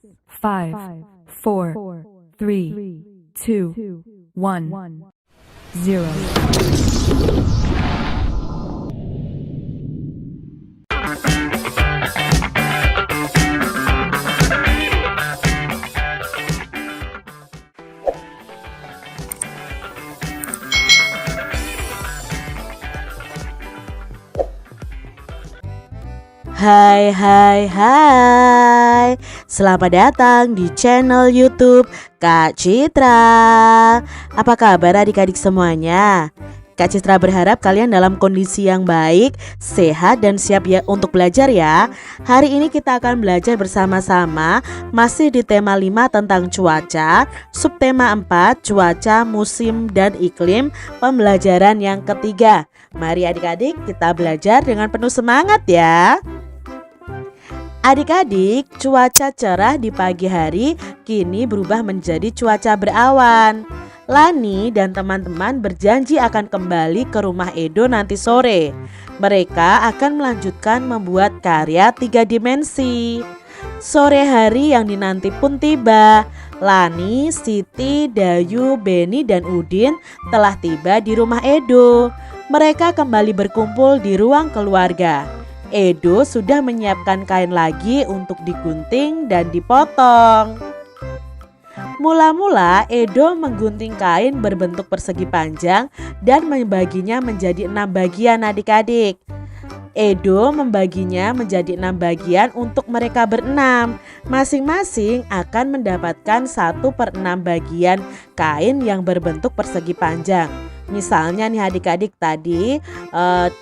5, 4, 3, 2, 1, 0. Hai, selamat datang di channel YouTube Kak Citra. Apa kabar adik-adik semuanya? Kak Citra berharap kalian dalam kondisi yang baik, sehat dan siap ya untuk belajar ya. Hari ini kita akan belajar bersama-sama masih di tema 5 tentang cuaca, subtema 4 cuaca, musim dan iklim, pembelajaran yang ketiga. Mari adik-adik kita belajar dengan penuh semangat ya. Adik-adik, cuaca cerah di pagi hari kini berubah menjadi cuaca berawan. Lani dan teman-teman berjanji akan kembali ke rumah Edo nanti sore. Mereka akan melanjutkan membuat karya 3 dimensi. Sore hari yang dinanti pun tiba. Lani, Siti, Dayu, Beni, dan Udin telah tiba di rumah Edo. Mereka kembali berkumpul di ruang keluarga. Edo sudah menyiapkan kain lagi untuk digunting dan dipotong. Mula-mula Edo menggunting kain berbentuk persegi panjang dan membaginya menjadi 6 bagian adik-adik. Edo membaginya menjadi 6 bagian untuk mereka berenam. Masing-masing akan mendapatkan 1/6 bagian kain yang berbentuk persegi panjang. Misalnya nih adik-adik tadi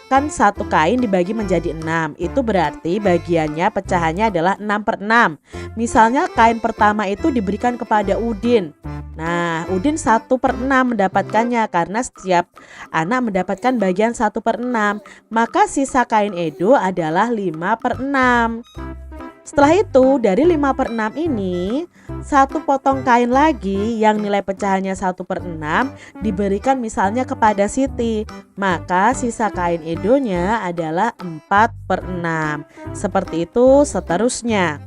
kan satu kain dibagi menjadi 6. Itu berarti bagiannya pecahannya adalah 6/6. Misalnya kain pertama itu diberikan kepada Udin. Nah, Udin 1/6 mendapatkannya karena setiap anak mendapatkan bagian 1/6. Maka sisa kain Edo adalah 5/6. Setelah itu dari 5/6 ini satu potong kain lagi yang nilai pecahannya 1/6 diberikan misalnya kepada Siti. Maka sisa kain Edonya adalah 4/6. Seperti itu seterusnya.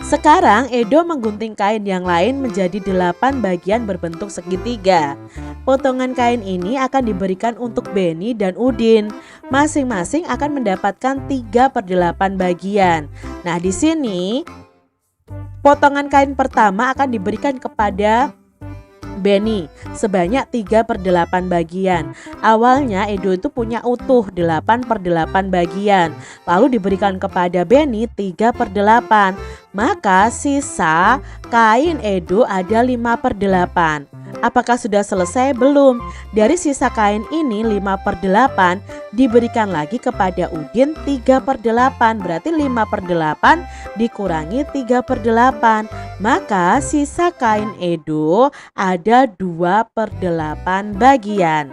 Sekarang Edo menggunting kain yang lain menjadi 8 bagian berbentuk segitiga. Potongan kain ini akan diberikan untuk Beni dan Udin. Masing-masing akan mendapatkan 3/8 bagian. Nah, di sini potongan kain pertama akan diberikan kepada Beni sebanyak 3/8 bagian. Awalnya Edo itu punya utuh 8/8 bagian. Lalu diberikan kepada Beni 3/8. Maka sisa kain Edo ada 5/8. Apakah sudah selesai? Belum. Dari sisa kain ini 5/8 diberikan lagi kepada Udin 3/8. Berarti 5/8 dikurangi 3/8. Maka sisa kain Edo ada 2/8 bagian.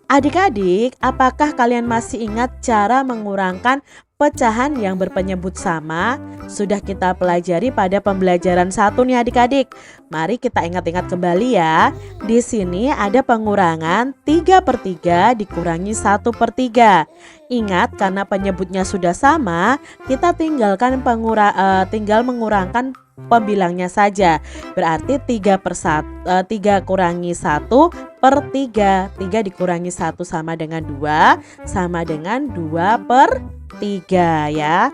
Adik-adik, apakah kalian masih ingat cara mengurangkan pecahan yang berpenyebut sama? Sudah kita pelajari pada pembelajaran 1 nih adik-adik. Mari kita ingat-ingat kembali ya. Di sini ada pengurangan 3/3 dikurangi 1/3. Ingat, karena penyebutnya sudah sama, kita tinggal mengurangkan pembilangnya saja. Berarti 3 kurangi 1/3. 3 dikurangi 1 sama dengan 2, sama dengan 2/3 ya.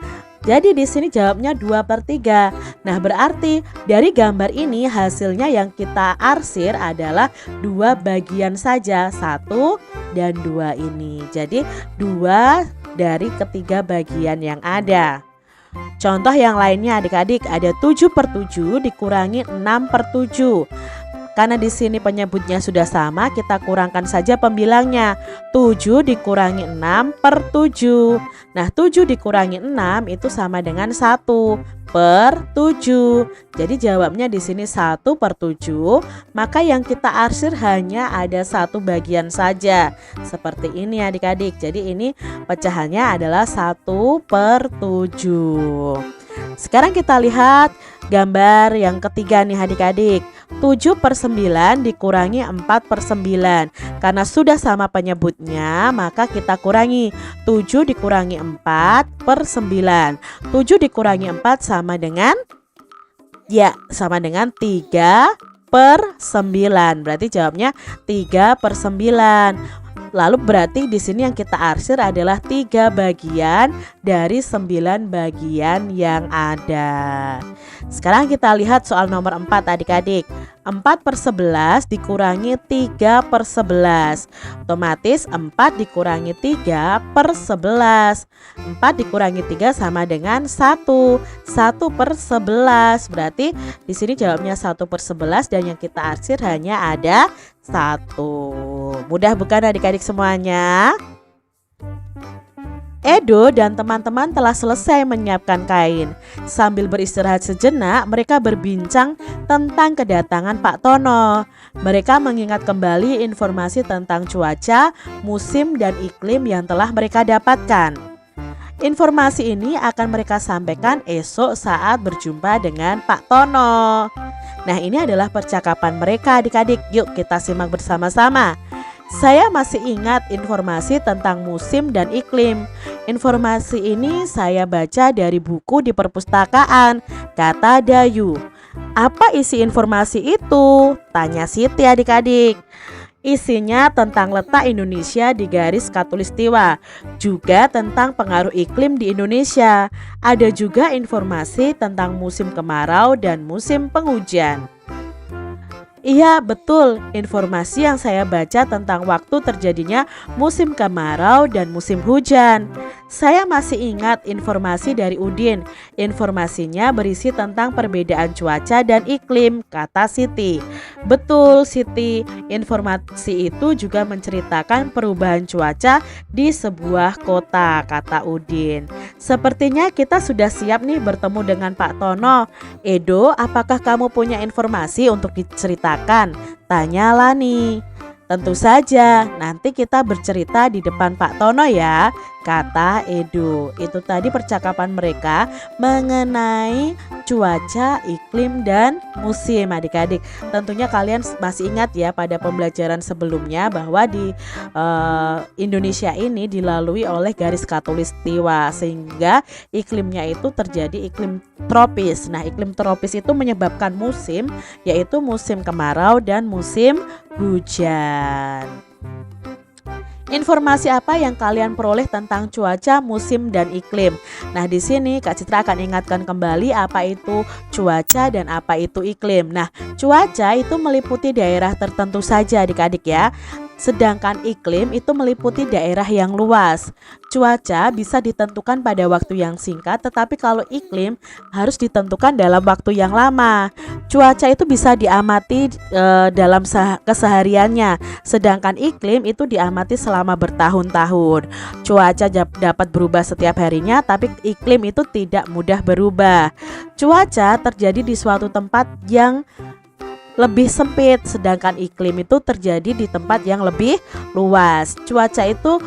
Jadi di sini jawabnya 2/3. Nah, berarti dari gambar ini hasilnya yang kita arsir adalah 2 bagian saja, 1 dan 2 ini. Jadi 2 dari ketiga bagian yang ada. Contoh yang lainnya adik-adik ada 7/7 dikurangi 6/7. Karena di sini penyebutnya sudah sama, kita kurangkan saja pembilangnya. 7 dikurangi 6/7. Nah, 7 dikurangi 6 itu sama dengan 1/7. Jadi jawabnya di sini 1/7. Maka yang kita arsir hanya ada 1 bagian saja. Seperti ini adik-adik. Jadi ini pecahannya adalah 1/7. Sekarang kita lihat gambar yang ketiga nih adik-adik. 7/9 dikurangi 4/9. Karena sudah sama penyebutnya, maka kita kurangi. 7 dikurangi 4/9. 7 dikurangi 4 sama dengan 3/9. Berarti jawabnya 3/9. Lalu berarti di sini yang kita arsir adalah 3 bagian dari 9 bagian yang ada. Sekarang kita lihat soal nomor 4 adik-adik. 4/11 dikurangi 3/11. Otomatis 4 dikurangi 3/11. 4 dikurangi 3 sama dengan 1. 1/11. Berarti di sini jawabnya 1/11 dan yang kita arsir hanya ada 1. Mudah bukan adik-adik semuanya? Edo dan teman-teman telah selesai menyiapkan kain. Sambil beristirahat sejenak, mereka berbincang tentang kedatangan Pak Tono. Mereka mengingat kembali informasi tentang cuaca, musim, dan iklim yang telah mereka dapatkan. Informasi ini akan mereka sampaikan esok saat berjumpa dengan Pak Tono. Nah, ini adalah percakapan mereka adik-adik. Yuk kita simak bersama-sama. Saya masih ingat informasi tentang musim dan iklim. Informasi ini saya baca dari buku di perpustakaan, kata Dayu. Apa isi informasi itu? Tanya Siti adik-adik. Isinya tentang letak Indonesia di garis khatulistiwa, juga tentang pengaruh iklim di Indonesia. Ada juga informasi tentang musim kemarau dan musim penghujan. Iya betul, informasi yang saya baca tentang waktu terjadinya musim kemarau dan musim hujan. Saya masih ingat informasi dari Udin. Informasinya berisi tentang perbedaan cuaca dan iklim, kata Siti. Betul Siti, informasi itu juga menceritakan perubahan cuaca di sebuah kota, kata Udin. Sepertinya kita sudah siap nih bertemu dengan Pak Tono. Edo, apakah kamu punya informasi untuk diceritakan? Tanya Lani. Tentu saja, nanti kita bercerita di depan Pak Tono ya, kata Edo. Itu tadi percakapan mereka mengenai cuaca, iklim, dan musim adik-adik. Tentunya kalian masih ingat ya pada pembelajaran sebelumnya bahwa di Indonesia ini dilalui oleh garis khatulistiwa sehingga iklimnya itu terjadi iklim tropis. Nah, iklim tropis itu menyebabkan musim, yaitu musim kemarau dan musim hujan. Informasi apa yang kalian peroleh tentang cuaca, musim, dan iklim? Nah, di sini Kak Citra akan ingatkan kembali apa itu cuaca dan apa itu iklim. Nah, cuaca itu meliputi daerah tertentu saja adik-adik ya. Sedangkan iklim itu meliputi daerah yang luas. Cuaca bisa ditentukan pada waktu yang singkat, tetapi kalau iklim harus ditentukan dalam waktu yang lama. Cuaca itu bisa diamati dalam kesehariannya, sedangkan iklim itu diamati selama bertahun-tahun. Cuaca dapat berubah setiap harinya, tapi iklim itu tidak mudah berubah. Cuaca terjadi di suatu tempat yang lebih sempit, sedangkan iklim itu terjadi di tempat yang lebih luas. Cuaca itu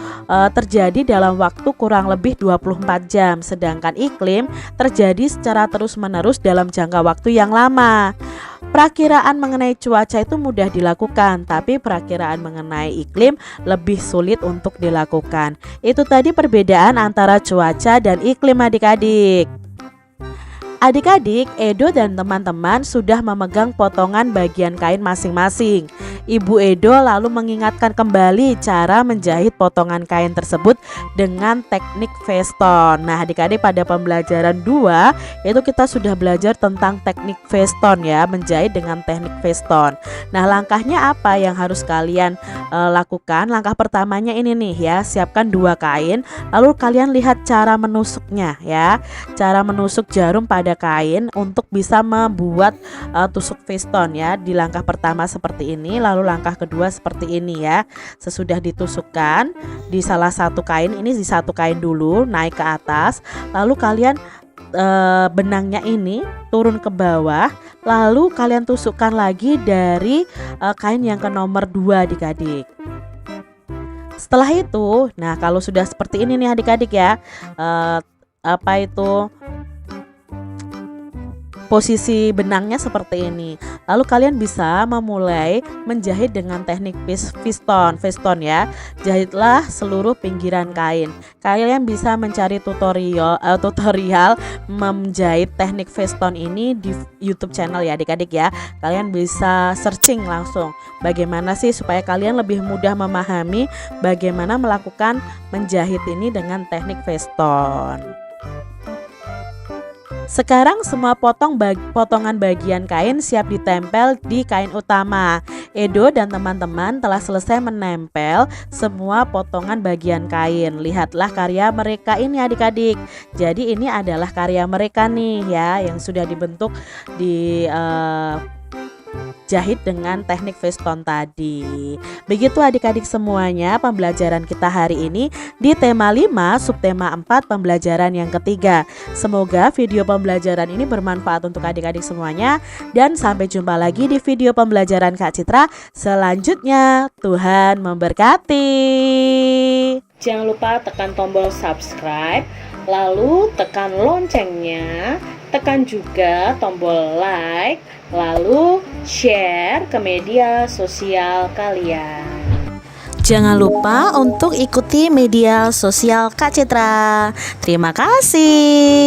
terjadi dalam waktu kurang lebih 24 jam, sedangkan iklim terjadi secara terus-menerus dalam jangka waktu yang lama. Perakiraan mengenai cuaca itu mudah dilakukan, tapi perakiraan mengenai iklim lebih sulit untuk dilakukan. Itu tadi perbedaan antara cuaca dan iklim adik-adik. Adik-adik, Edo dan teman-teman sudah memegang potongan bagian kain masing-masing. Ibu Edo lalu mengingatkan kembali cara menjahit potongan kain tersebut dengan teknik veston. Nah, adik-adik pada pembelajaran 2 itu kita sudah belajar tentang teknik veston ya, menjahit dengan teknik veston. Nah, langkahnya apa yang harus kalian lakukan? Langkah pertamanya ini nih ya, siapkan 2 kain, lalu kalian lihat cara menusuknya ya. Cara menusuk jarum pada kain untuk bisa membuat tusuk veston ya. Di langkah pertama seperti ini, lalu langkah kedua seperti ini ya. Sesudah ditusukkan di salah satu kain, ini di satu kain dulu naik ke atas, lalu kalian benangnya ini turun ke bawah, lalu kalian tusukkan lagi dari kain yang ke nomor 2 adik-adik. Setelah itu, nah kalau sudah seperti ini nih adik-adik ya, posisi benangnya seperti ini. Lalu kalian bisa memulai menjahit dengan teknik piston ya. Jahitlah seluruh pinggiran kain. Kalian bisa mencari tutorial menjahit teknik piston ini di YouTube channel ya adik-adik ya. Kalian bisa searching langsung bagaimana sih supaya kalian lebih mudah memahami bagaimana melakukan menjahit ini dengan teknik piston. Sekarang semua potongan bagian kain siap ditempel di kain utama. Edo dan teman-teman telah selesai menempel semua potongan bagian kain. Lihatlah karya mereka ini adik-adik. Jadi ini adalah karya mereka nih ya, yang sudah dibentuk di jahit dengan teknik piston tadi. Begitu adik-adik semuanya pembelajaran kita hari ini di tema 5 subtema 4 pembelajaran yang ketiga. Semoga video pembelajaran ini bermanfaat untuk adik-adik semuanya, dan sampai jumpa lagi di video pembelajaran Kak Citra selanjutnya. Tuhan memberkati. Jangan lupa tekan tombol subscribe, lalu tekan loncengnya, tekan juga tombol like, lalu share ke media sosial kalian. Jangan lupa untuk ikuti media sosial Kak Citra. Terima kasih.